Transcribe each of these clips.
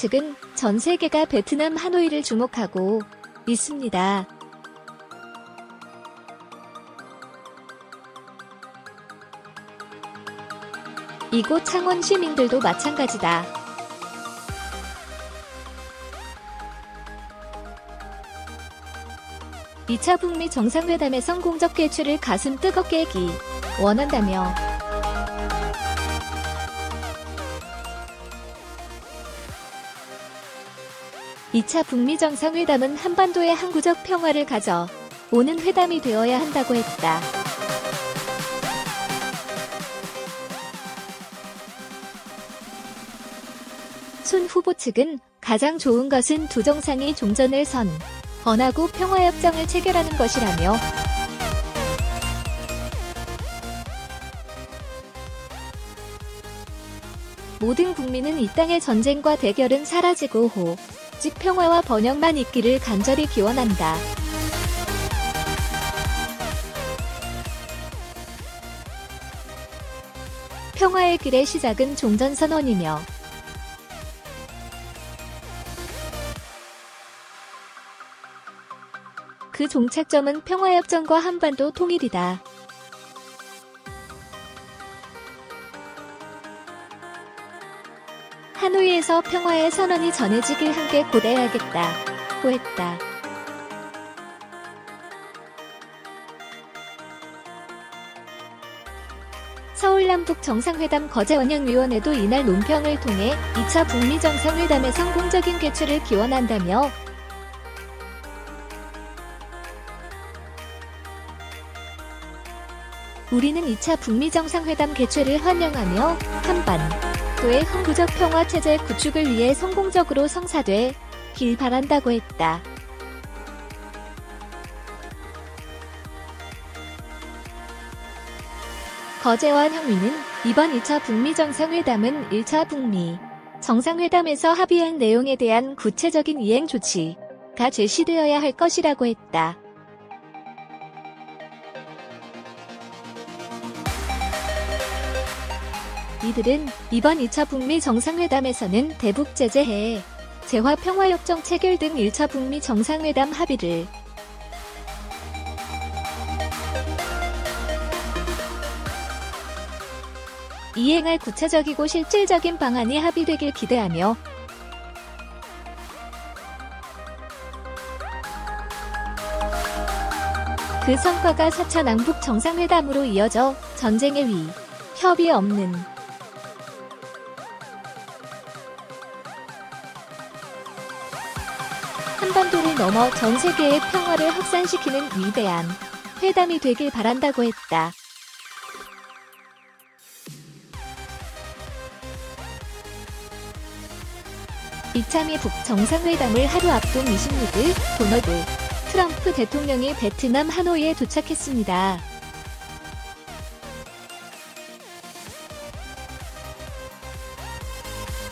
측은 전 세계가 베트남 하노이를 주목하고 있습니다. 이곳 창원 시민들도 마찬가지다. (2차) 북미 정상회담의 성공적 개최를 가슴 뜨겁게 원한다며 (2차) 북미 정상회담은 한반도의 항구적 평화를 가져 오는 회담이 되어야 한다고 했다. 손 후보 측은 가장 좋은 것은 두 정상이 종전을 선언하고 평화협정을 체결하는 것이라며 모든 국민은 이 땅의 전쟁과 대결은 사라지고 오직 평화와 번영만 있기를 간절히 기원한다. 평화의 길의 시작은 종전선언이며 그 종착점은 평화협정과 한반도 통일이다. 하노이에서 평화의 선언이 전해지길 함께 고대해야겠다고 했다. 서울 남북 정상회담 거제원양위원회도 이날 논평을 통해 2차 북미 정상회담의 성공적인 개최를 기원한다며 우리는 2차 북미 정상회담 개최를 환영하며 한반도의 항구적 평화체제 구축을 위해 성공적으로 성사되길 바란다고 했다. 거제원 향위는 이번 2차 북미 정상회담은 1차 북미 정상회담에서 합의한 내용에 대한 구체적인 이행 조치가 제시되어야 할 것이라고 했다. 이들은 이번 2차 북미 정상회담에서는 대북 제재 해제, 재화 평화협정 체결 등 1차 북미 정상회담 합의를 이행할 구체적이고 실질적인 방안이 합의되길 기대하며 그 성과가 4차 남북 정상회담으로 이어져 전쟁의 위협이 없는 한반도를 넘어 전 세계의 평화를 확산시키는 위대한 회담이 되길 바란다고 했다. (2차) 미북 정상회담을 하루 앞둔 26일 도널드 트럼프 대통령이 베트남 하노이에 도착했습니다.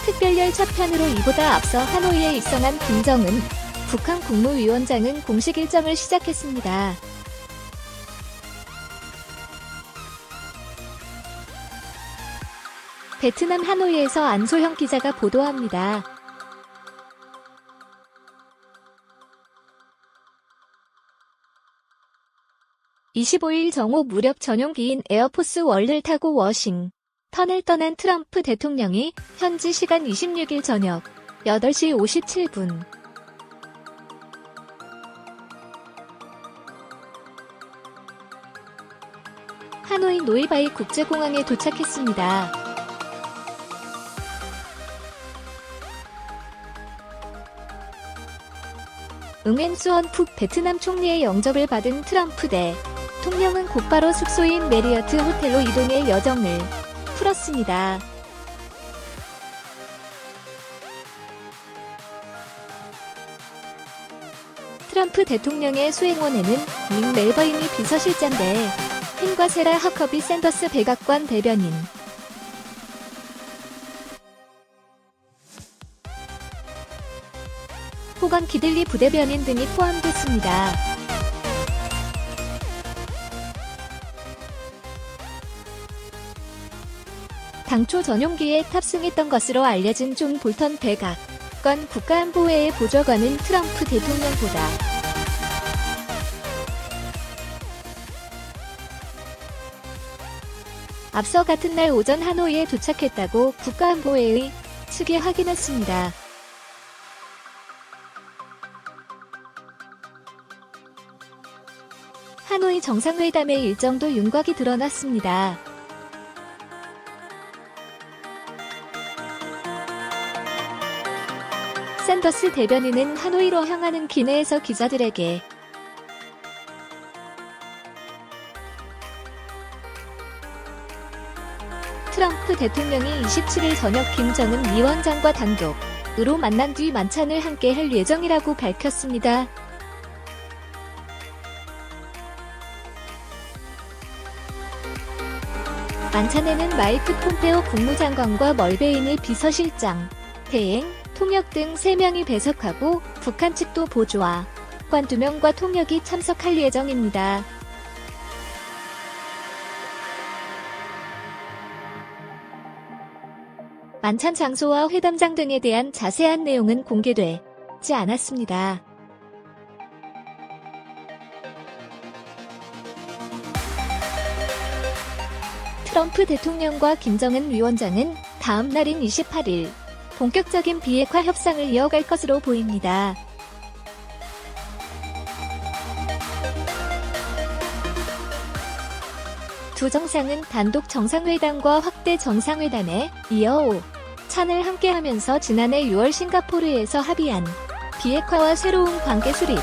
특별열 첫 편으로 이보다 앞서 하노이에 입성한 김정은 북한 국무위원장은 공식 일정을 시작했습니다. 베트남 하노이에서 안소영 기자가 보도합니다. (25일) 정오 무렵 전용기인 에어포스 원을 타고 워싱턴을 떠난 트럼프 대통령이 현지 시간 26일 저녁 8시 57분 하노이 노이바이 국제공항에 도착했습니다. 응엔 수언 푹 베트남 총리의 영접을 받은 트럼프 대통령은 곧바로 숙소인 메리어트 호텔로 이동해 여정을 풀었습니다. 트럼프 대통령의 수행원에는 닉 멜버인이 비서실장대 핀과 세라 허커비 샌더스 백악관 대변인, 호건 기들리 부대변인 등이 포함됐습니다. 당초 전용기에 탑승했던 것으로 알려진 존 볼턴 백악관의 사건 국가안보회의 보좌관은 트럼프 대통령보다 앞서 같은 날 오전 하노이에 도착했다고 국가안보회의 측이 확인했습니다. 하노이 정상회담의 일정도 윤곽이 드러났습니다. 샌더스 대변인은 하노이로 향하는 기내에서 기자들에게 트럼프 대통령이 27일 저녁 김정은 위원장과 단독으로 만난 뒤 만찬을 함께 할 예정이라고 밝혔습니다. 만찬에는 마이크 폼페오 국무장관과 멀베이니 비서실장, 대행, 통역 등 3명이 배석하고 북한 측도 보조와 관 2명과 통역이 참석할 예정입니다. 만찬 장소와 회담장 등에 대한 자세한 내용은 공개되지 않았습니다. 트럼프 대통령과 김정은 위원장은 다음 날인 28일 본격적인 비핵화 협상을 이어갈 것으로 보입니다. 두 정상은 단독 정상회담과 확대 정상회담에 이어 오찬을 함께하면서 지난해 6월 싱가포르에서 합의한 비핵화와 새로운 관계 수립,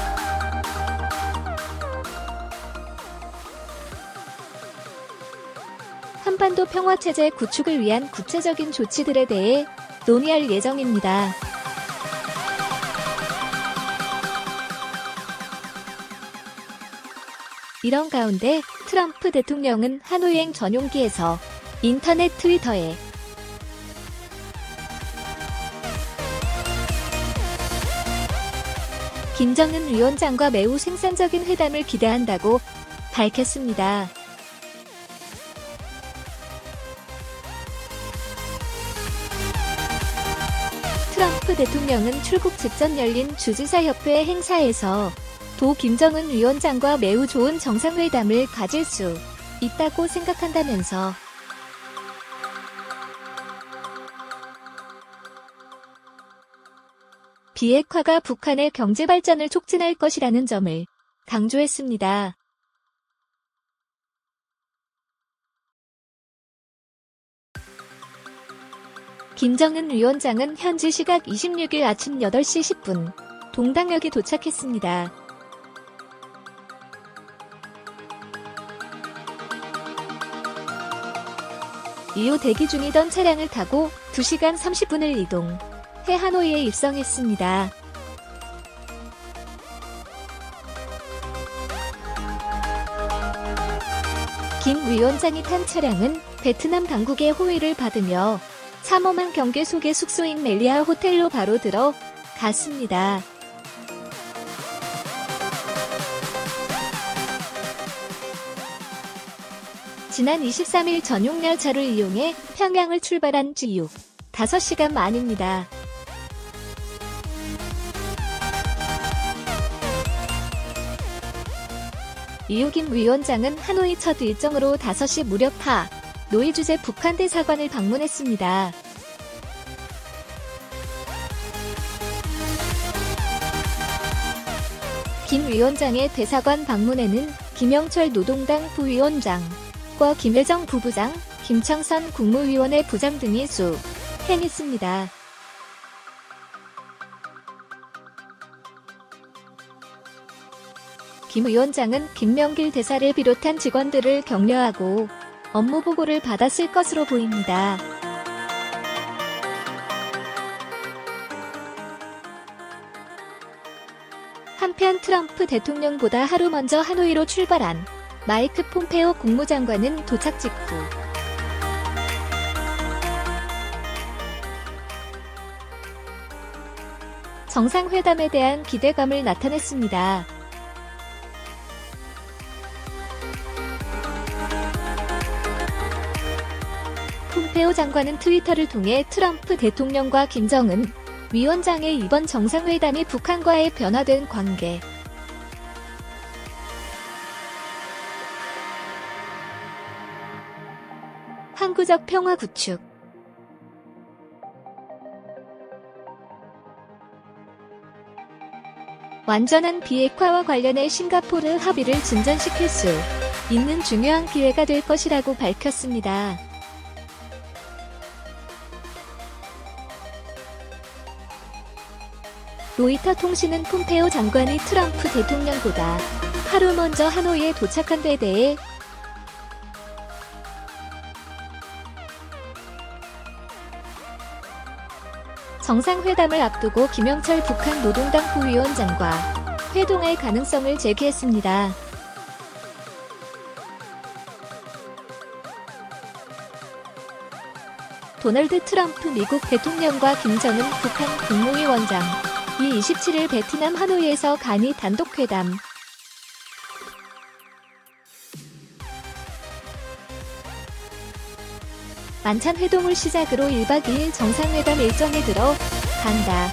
한반도 평화체제 구축을 위한 구체적인 조치들에 대해 논의할 예정입니다. 이런 가운데 트럼프 대통령은 하노이행 전용기에서 인터넷 트위터에 김정은 위원장과 매우 생산적인 회담을 기대한다고 밝혔습니다. 트럼프 대통령은 출국 직전 열린 주지사협회 행사에서 도 김정은 위원장과 매우 좋은 정상회담을 가질 수 있다고 생각한다면서 비핵화가 북한의 경제 발전을 촉진할 것이라는 점을 강조했습니다. 김정은 위원장은 현지 시각 26일 아침 8시 10분 동당역에 도착했습니다. 이후 대기 중이던 차량을 타고 2시간 30분을 이동해 하노이에 입성했습니다. 김 위원장이 탄 차량은 베트남 당국의 호의를 받으며 삼엄한 경계 속의 숙소인 멜리아 호텔로 바로 들어갔습니다. 지난 23일 전용 열차를 이용해 평양을 출발한 GU 5시간 만입니다. 이후 김 위원장은 하노이 첫 일정으로 5시 무렵 하노이 주재 북한 대사관을 방문했습니다. 김 위원장의 대사관 방문에는 김영철 노동당 부위원장과 김여정 부부장, 김창선 국무위원회 부장 등이 수행했습니다. 김 위원장은 김명길 대사를 비롯한 직원들을 격려하고 업무 보고를 받았을 것으로 보입니다. 한편 트럼프 대통령보다 하루 먼저 하노이로 출발한 마이크 폼페오 국무장관은 도착 직후 정상회담에 대한 기대감을 나타냈습니다. 폼페오 장관은 트위터를 통해 트럼프 대통령과 김정은 위원장의 이번 정상회담이 북한과의 변화된 관계, 항구적 평화 구축, 완전한 비핵화와 관련해 싱가포르 합의를 진전시킬 수 있는 중요한 기회가 될 것이라고 밝혔습니다. 로이터 통신은 폼페오 장관이 트럼프 대통령보다 하루 먼저 하노이에 도착한 데 대해 정상회담을 앞두고 김영철 북한 노동당 부위원장과 회동할 가능성을 제기했습니다. 도널드 트럼프 미국 대통령과 김정은 북한 국무위원장 이 27일 베트남 하노이에서 간이 단독회담. 만찬 회동을 시작으로 1박 2일 정상회담 일정에 들어간다.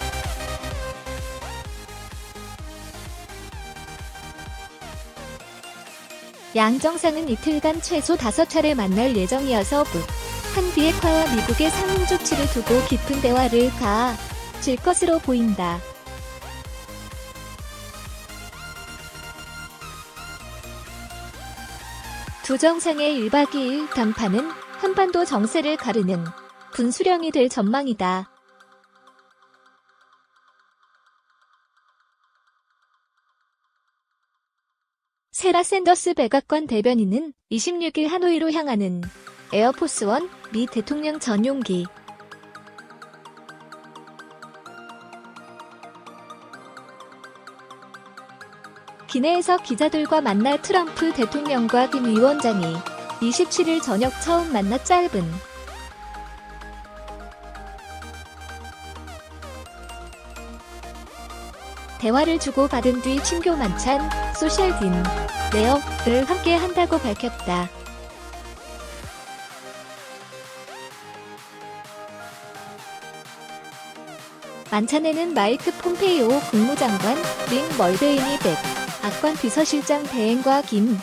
양 정상은 이틀간 최소 5차례 만날 예정이어서 북한 비핵화와 미국의 상응 조치를 두고 깊은 대화를 가질 것으로 보인다. 두 정상의 1박 2일 담판은 한반도 정세를 가르는 분수령이 될 전망이다. 세라 샌더스 백악관 대변인은 26일 하노이로 향하는 에어포스원 미 대통령 전용기 기내에서 기자들과 만날 트럼프 대통령과 김 위원장이 27일 저녁 처음 만나 짧은 대화를 주고받은 뒤 친교 만찬, 소셜 디너를 함께 한다고 밝혔다. 만찬에는 마이크 폼페이오 국무장관, 링 멀베이니 백악관 비서실장 대행과 김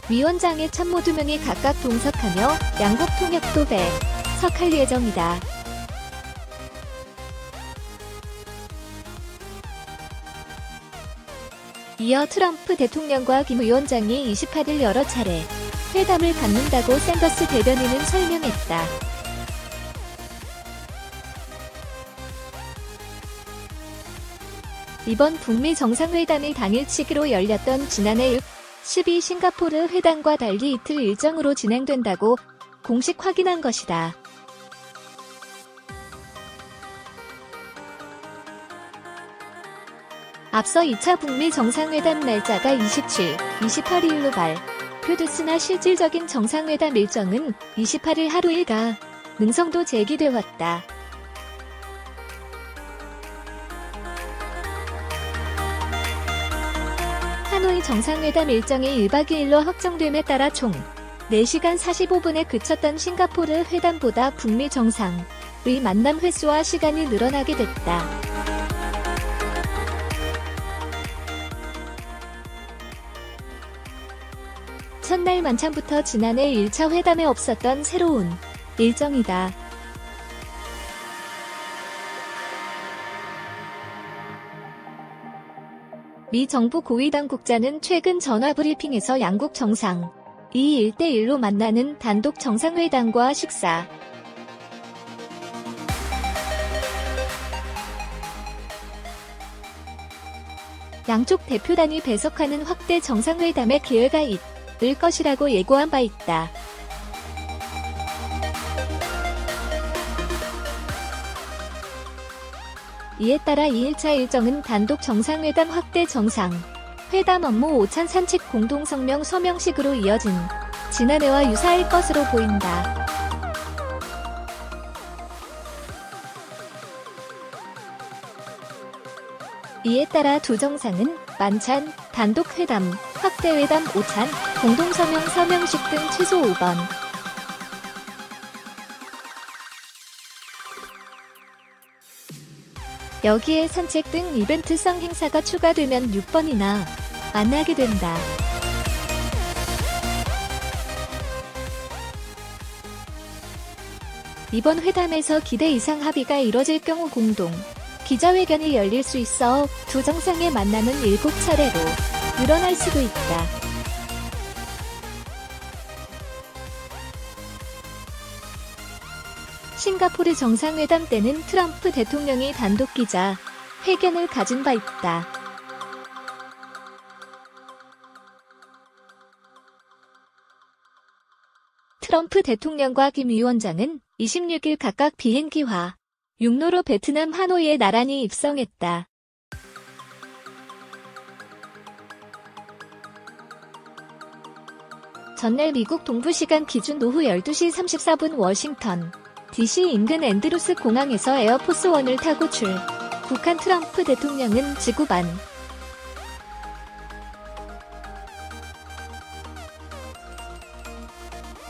위원장의 참모 2명이 각각 동석하며 양국 통역도 배석할 예정이다. 이어 트럼프 대통령과 김 위원장이 28일 여러 차례 회담을 갖는다고 샌더스 대변인은 설명했다. 이번 북미 정상회담이 당일치기로 열렸던 지난해 12 싱가포르 회담과 달리 이틀 일정으로 진행된다고 공식 확인한 것이다. 앞서 2차 북미 정상회담 날짜가 27, 28일로 발표됐으나 실질적인 정상회담 일정은 28일 하루 일과 능성도 제기돼 왔다. 하노이 정상회담 일정이 1박 2일로 확정됨에 따라 총 4시간 45분에 그쳤던 싱가포르 회담보다 북미 정상의 만남 횟수와 시간이 늘어나게 됐다. 첫날 만찬부터 지난해 1차 회담에 없었던 새로운 일정이다. 미 정부 고위 당국자는 최근 전화 브리핑에서 양국 정상이 1대1로 만나는 단독 정상회담과 식사, 양쪽 대표단이 배석하는 확대 정상회담의 기회가 있을 것이라고 예고한 바 있다. 이에 따라 2일차 일정은 단독 정상회담 확대 정상회담 업무 오찬 산책 공동성명 서명식으로 이어진 지난해와 유사할 것으로 보인다. 이에 따라 두 정상은 만찬, 단독회담, 확대회담, 오찬, 공동서명 서명식 등 최소 5번 여기에 산책 등 이벤트성 행사가 추가되면 6번이나 만나게 된다. 이번 회담에서 기대 이상 합의가 이뤄질 경우 공동 기자회견이 열릴 수 있어 두 정상의 만남은 7차례로 늘어날 수도 있다. 싱가포르 정상회담 때는 트럼프 대통령이 단독 기자 회견을 가진 바 있다. 트럼프 대통령과 김 위원장은 26일 각각 비행기와 육로로 베트남 하노이에 나란히 입성했다. 전날 미국 동부시간 기준 오후 12시 34분 워싱턴 DC 인근 앤드루스 공항에서 에어포스1을 타고 북한 트럼프 대통령은 지구반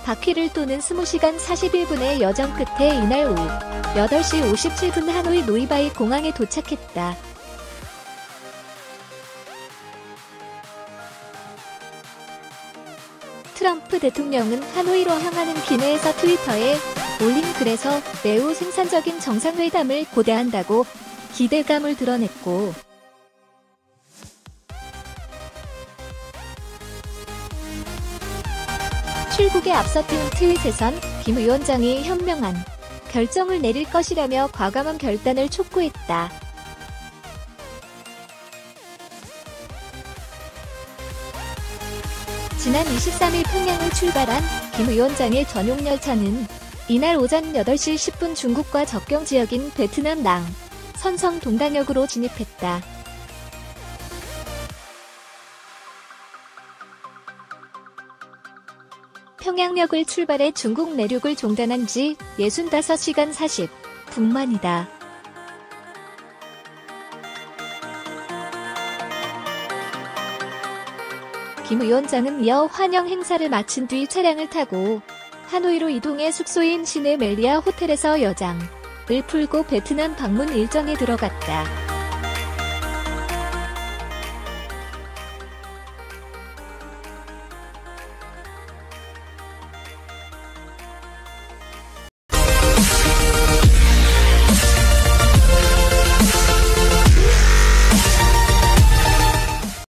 바퀴를 도는 20시간 41분의 여정 끝에 이날 오후 8시 57분 하노이 노이바이 공항에 도착했다. 트럼프 대통령은 하노이로 향하는 기내에서 트위터에 올린 글에서 매우 생산적인 정상회담을 고대한다고 기대감을 드러냈고, 출국에 앞서 뜬 트윗에선 김 위원장이 현명한 결정을 내릴 것이라며 과감한 결단을 촉구했다. 지난 23일 평양을 출발한 김 위원장의 전용 열차는 이날 오전 8시 10분 중국과 접경 지역인 베트남 낭 선성 동당역으로 진입했다. 평양역을 출발해 중국 내륙을 종단한 지 65시간 40분 만이다. 김 위원장은 이어 환영 행사를 마친 뒤 차량을 타고 하노이로 이동해 숙소인 시내 멜리아 호텔에서 여장을 풀고 베트남 방문 일정에 들어갔다.